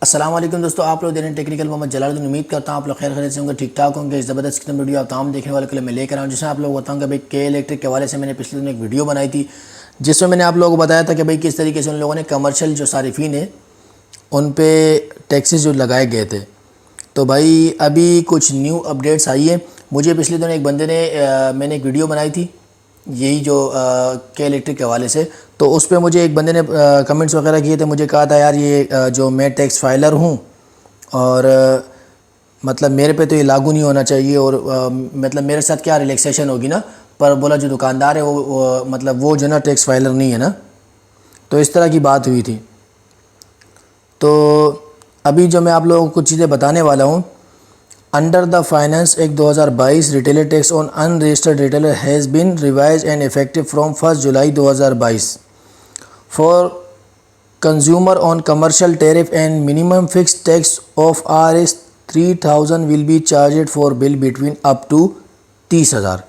السلام علیکم دوستو، آپ لوگ دیکھ ٹیکنیکل محمد جلال الدین. امید کرتا ہوں آپ لوگ خیر خیریت سے ہوں گے، ٹھیک ٹھاک ہوں گے. اس زبردست قسم ویڈیو آپ تمام دیکھنے والے کے لیے میں لے کر آؤں، جس میں آپ لوگ بتاؤں گا بھائی کے الیکٹرک کے حوالے سے میں نے پچھلے دن ایک ویڈیو بنائی تھی، جس میں نے آپ لوگوں کو بتایا تھا کہ بھائی کس طریقے سے ان لوگوں نے کمرشل جو صارفین ہیں ان پہ ٹیکسز جو لگائے گئے تھے. تو بھائی ابھی کچھ نیو اپڈیٹس آئی ہیں. مجھے پچھلے دن ایک بندے نے میں نے ایک ویڈیو بنائی تھی یہی جو کے الیکٹرک کے حوالے سے، تو اس پہ مجھے ایک بندے نے کمنٹس وغیرہ کیے تھے. مجھے کہا تھا یار یہ جو میں ٹیکس فائلر ہوں اور مطلب میرے پہ تو یہ لاگو نہیں ہونا چاہیے، اور مطلب میرے ساتھ کیا ریلیکسیشن ہوگی نا. پر بولا جو دکاندار ہے وہ مطلب وہ جو نا ٹیکس فائلر نہیں ہے نا. تو اس طرح کی بات ہوئی تھی. تو ابھی جو میں آپ لوگوں کو کچھ چیزیں بتانے والا ہوں. Under the finance act 2022 retailer tax on unregistered retailer has been revised and effective from 1 July 2022 for consumer on commercial tariff and minimum fixed tax of Rs 3000 will be charged for bill between up to 30,000.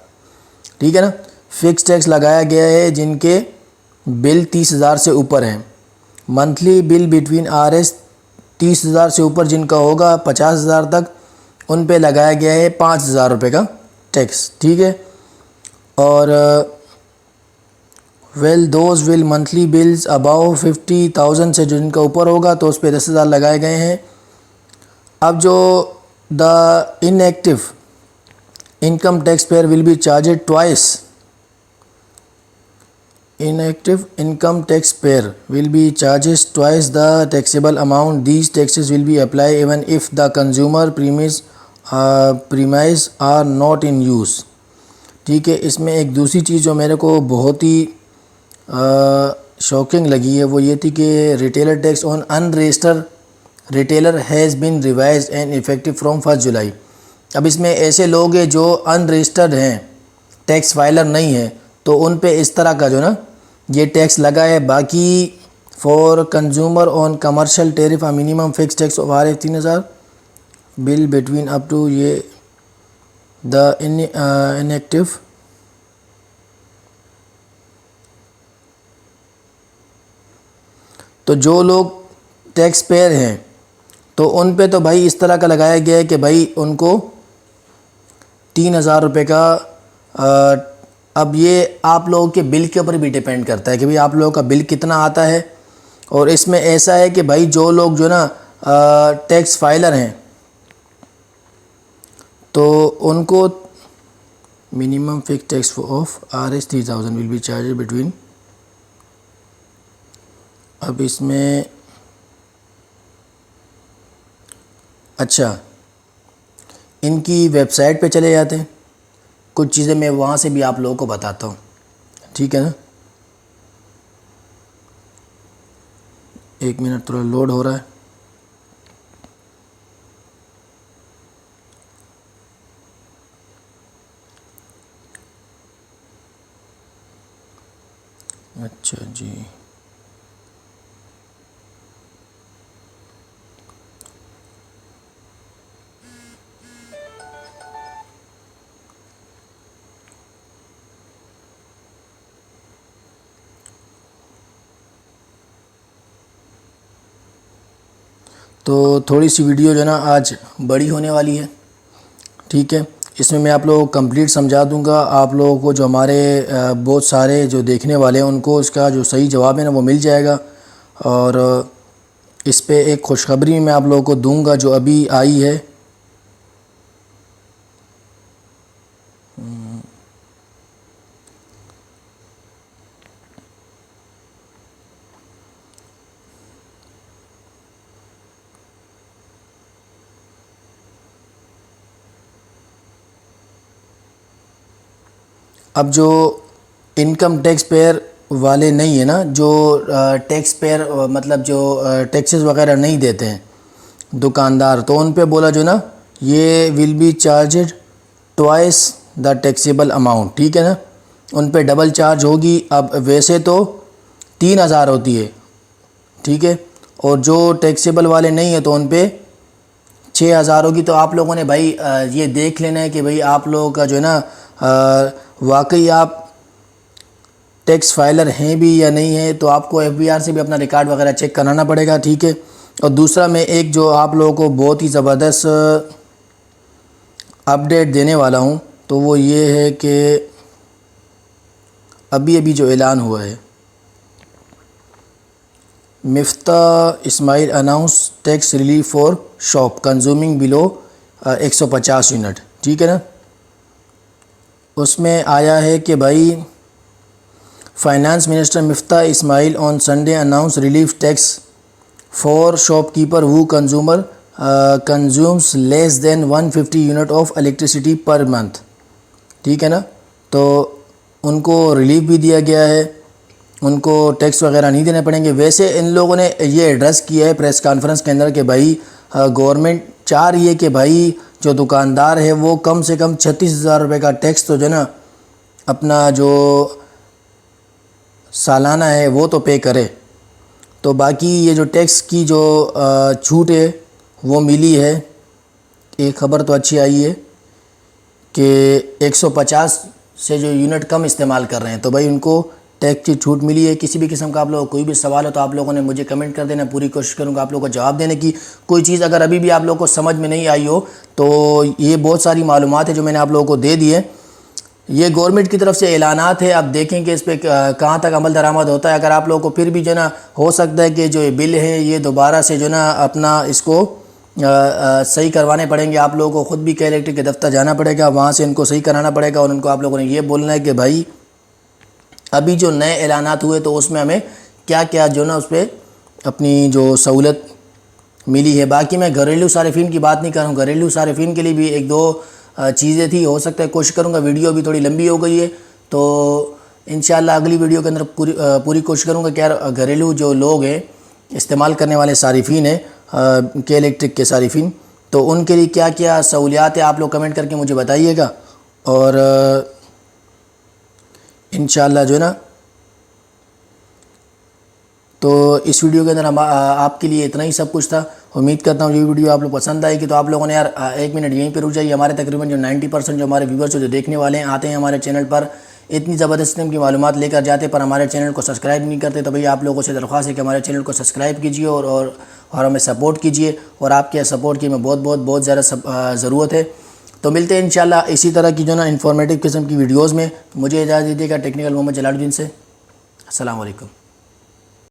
ٹھیک ہے نا. Fix tax لگایا گیا ہے جن کے بل 30,000 سے اوپر ہیں. منتھلی بل بٹوین Rs 30,000 سے اوپر جن کا ہوگا 50,000 تک، ان پہ لگایا گیا ہے 5,000 روپے کا ٹیکس. ٹھیک ہے. اور دوز ول منتھلی بلز اباؤ 50,000 سے جن کا اوپر ہوگا تو اس پہ 10,000 لگائے گئے ہیں. اب جو the inactive income tax payer will be charged twice. Inactive income tax payer will be charges twice the taxable amount. These taxes will be apply even if the consumer premise are not in use. ٹھیک ہے. اس میں ایک دوسری چیز جو میرے کو بہت ہی شاکنگ لگی ہے وہ یہ تھی کہ retailer tax on unregistered retailer has been revised and effective from 1 July. اب اس میں ایسے لوگ ہیں جو ان رجسٹرڈ ہیں، ٹیکس فائلر نہیں ہیں، تو ان پہ اس طرح کا جو نا یہ ٹیکس لگا ہے. باقی for consumer on commercial tariff minimum fix tax of Rs 3,000 bill between up to یہ دا انیکٹیو. تو جو لوگ ٹیکس پیئر ہیں تو ان پہ تو بھائی اس طرح کا لگایا گیا ہے کہ بھائی ان کو 3,000 روپے کا. اب یہ آپ لوگوں کے بل کے اوپر بھی ڈیپینڈ کرتا ہے کہ بھائی آپ لوگوں کا بل کتنا آتا ہے. اور اس میں ایسا ہے کہ بھائی جو لوگ جو نا ٹیکس فائلر ہیں تو ان کو minimum fix tax of Rs 3,000 will be charge between. اب اس میں اچھا ان کی ویب سائٹ پہ چلے جاتے ہیں. کچھ چیزیں میں وہاں سے بھی آپ لوگوں کو بتاتا ہوں. ٹھیک ہے نا. ایک منٹ تھوڑا لوڈ ہو رہا ہے. اچھا جی. تو تھوڑی سی ویڈیو جو نا آج بڑی ہونے والی ہے. ٹھیک ہے. اس میں آپ لوگوں کو کمپلیٹ سمجھا دوں گا. آپ لوگوں کو جو ہمارے بہت سارے جو دیکھنے والے ہیں ان کو اس کا جو صحیح جواب ہے نا وہ مل جائے گا. اور اس پہ ایک خوشخبری میں آپ لوگوں کو دوں گا جو ابھی آئی ہے. اب جو انکم ٹیکس پیئر والے نہیں ہیں نا، جو ٹیکس پیئر مطلب جو ٹیکسز وغیرہ نہیں دیتے ہیں دکاندار، تو ان پہ بولا جو نا یہ will be charged twice the taxable amount. ٹھیک ہے نا. ان پہ ڈبل چارج ہوگی. اب ویسے تو 3,000 ہوتی ہے. ٹھیک ہے. اور جو ٹیکسیبل والے نہیں ہیں تو ان پہ 6,000 ہوگی. تو آپ لوگوں نے بھائی یہ دیکھ لینا ہے کہ بھائی آپ لوگوں کا جو ہے نا واقعی آپ ٹیکس فائلر ہیں بھی یا نہیں ہیں. تو آپ کو FBR سے بھی اپنا ریکارڈ وغیرہ چیک کرانا پڑے گا. ٹھیک ہے. اور دوسرا میں ایک جو آپ لوگوں کو بہت ہی زبردست اپڈیٹ دینے والا ہوں، تو وہ یہ ہے کہ ابھی جو اعلان ہوا ہے، Miftah Ismail announce tax relief for shop consuming below 150 unit, ٹھیک ہے نا۔ اس میں آیا ہے کہ بھائی finance minister Miftah Ismail on Sunday announce relief tax for shopkeeper who consumes less than 150 unit of electricity per month, ٹھیک ہے نا۔ تو ان کو ریلیف بھی دیا گیا ہے، ان کو ٹیکس وغیرہ نہیں دینے پڑیں گے۔ ویسے ان لوگوں نے یہ ایڈریس کیا ہے پریس کانفرنس کے اندر کہ بھائی گورنمنٹ چاہ رہی ہے کہ بھائی جو دکاندار ہے وہ کم سے کم 36,000 روپے کا ٹیکس تو جو ہے نا اپنا جو سالانہ ہے وہ تو پے کرے۔ تو باقی یہ جو ٹیکس کی جو چھوٹ ہے وہ ملی ہے، ایک خبر تو اچھی آئی ہے کہ 150 سے جو یونٹ کم استعمال کر رہے ہیں تو بھائی ان کو ٹیکس کی چھوٹ ملی ہے۔ کسی بھی قسم کا آپ لوگوں کو کوئی بھی سوال ہے تو آپ لوگوں نے مجھے کمنٹ کر دینا، پوری کوشش کروں گا آپ لوگوں کو جواب دینے کی۔ کوئی چیز اگر ابھی بھی آپ لوگوں کو سمجھ میں نہیں آئی ہو تو یہ بہت ساری معلومات ہے جو میں نے آپ لوگوں کو دے دی ہے، یہ گورنمنٹ کی طرف سے اعلانات ہے، اب دیکھیں کہ اس پہ کہاں تک عمل درآمد ہوتا ہے۔ اگر آپ لوگوں کو پھر بھی جو ہے نا ہو سکتا ہے کہ جو یہ بل ہے یہ دوبارہ سے جو ہے نا اپنا اس کو صحیح کروانے پڑیں گے، آپ لوگوں کو خود بھی کے الیکٹرک کے دفتر جانا پڑے گا، وہاں سے ان کو صحیح کرانا پڑے گا، اور ان کو آپ لوگوں نے یہ بولنا ہے کہ بھائی ابھی جو نئے اعلانات ہوئے تو اس میں ہمیں کیا کیا جو نا اس پہ اپنی جو سہولت ملی ہے۔ باقی میں گھریلو صارفین کی بات نہیں کر رہا ہوں، گھریلو صارفین کے لیے بھی ایک دو چیزیں تھی، ہو سکتا ہے کوشش کروں گا، ویڈیو بھی تھوڑی لمبی ہو گئی ہے تو انشاءاللہ اگلی ویڈیو کے اندر پوری کوشش کروں گا کہ یار گھریلو جو لوگ ہیں استعمال کرنے والے صارفین ہیں کے الیکٹرک کے صارفین، تو ان کے لیے کیا کیا سہولیات ہیں آپ لوگ کمنٹ کر کے مجھے بتائیے گا، اور انشاءاللہ جو ہے نا تو اس ویڈیو کے اندر آپ کے لیے اتنا ہی سب کچھ تھا۔ امید کرتا ہوں یہ ویڈیو آپ لوگ پسند آئے گی، تو آپ لوگوں نے یار ایک منٹ یہیں پہ رک جائیے۔ ہمارے تقریباً جو 90% جو ہمارے ویورز جو دیکھنے والے ہیں آتے ہیں ہمارے چینل پر، اتنی زبردست قسم کی معلومات لے کر جاتے پر ہمارے چینل کو سبسکرائب نہیں کرتے، تو بھئی آپ لوگوں سے درخواست ہے کہ ہمارے چینل کو سبسکرائب کیجیے اور ہمیں سپورٹ کیجیے، اور آپ کے سپورٹ کی ہمیں بہت زیادہ ضرورت ہے۔ تو ملتے ہیں انشاءاللہ اسی طرح کی جو نا انفارمیٹیو قسم کی ویڈیوز میں۔ مجھے اجازت دیجیے گا ٹیکنیکل محمد جلال الدین سے۔ السلام علیکم۔